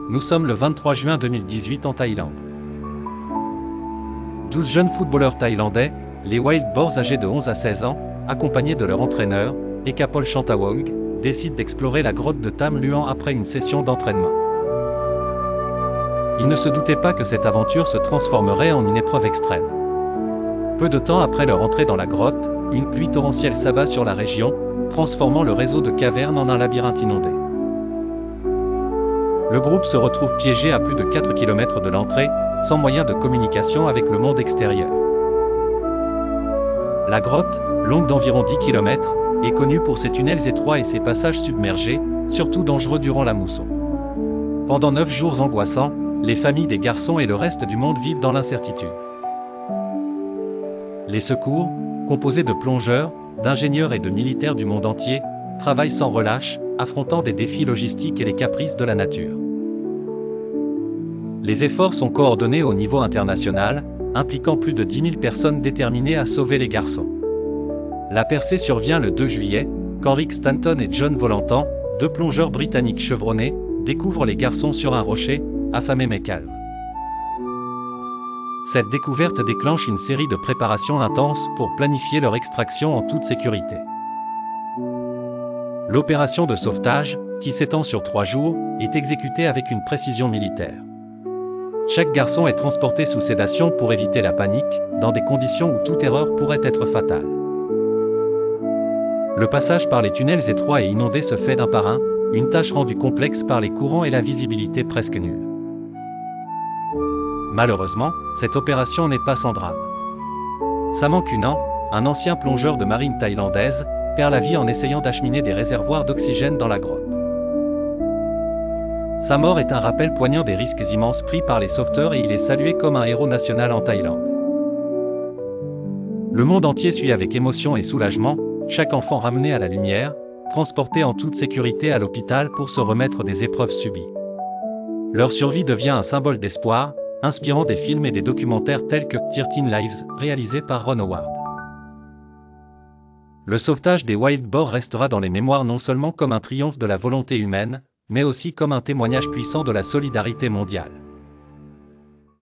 Nous sommes le 23 juin 2018 en Thaïlande. 12 jeunes footballeurs thaïlandais, les Wild Boars âgés de 11 à 16 ans, accompagnés de leur entraîneur, Ekapol Chantawong, décident d'explorer la grotte de Tam Luang après une session d'entraînement. Ils ne se doutaient pas que cette aventure se transformerait en une épreuve extrême. Peu de temps après leur entrée dans la grotte, une pluie torrentielle s'abat sur la région, transformant le réseau de cavernes en un labyrinthe inondé. Le groupe se retrouve piégé à plus de 4 km de l'entrée, sans moyen de communication avec le monde extérieur. La grotte, longue d'environ 10 km, est connue pour ses tunnels étroits et ses passages submergés, surtout dangereux durant la mousson. Pendant 9 jours angoissants, les familles des garçons et le reste du monde vivent dans l'incertitude. Les secours, composés de plongeurs, d'ingénieurs et de militaires du monde entier, travaillent sans relâche, affrontant des défis logistiques et les caprices de la nature. Les efforts sont coordonnés au niveau international, impliquant plus de 10 000 personnes déterminées à sauver les garçons. La percée survient le 2 juillet, quand Rick Stanton et John Volantan, deux plongeurs britanniques chevronnés, découvrent les garçons sur un rocher, affamés mais calmes. Cette découverte déclenche une série de préparations intenses pour planifier leur extraction en toute sécurité. L'opération de sauvetage, qui s'étend sur 3 jours, est exécutée avec une précision militaire. Chaque garçon est transporté sous sédation pour éviter la panique, dans des conditions où toute erreur pourrait être fatale. Le passage par les tunnels étroits et inondés se fait d'un par un, une tâche rendue complexe par les courants et la visibilité presque nulle. Malheureusement, cette opération n'est pas sans drame. Samang Kunan, un ancien plongeur de marine thaïlandaise, perd la vie en essayant d'acheminer des réservoirs d'oxygène dans la grotte. Sa mort est un rappel poignant des risques immenses pris par les sauveteurs et il est salué comme un héros national en Thaïlande. Le monde entier suit avec émotion et soulagement chaque enfant ramené à la lumière, transporté en toute sécurité à l'hôpital pour se remettre des épreuves subies. Leur survie devient un symbole d'espoir, inspirant des films et des documentaires tels que 13 Lives, réalisés par Ron Howard. Le sauvetage des Wild Boars restera dans les mémoires non seulement comme un triomphe de la volonté humaine, mais aussi comme un témoignage puissant de la solidarité mondiale.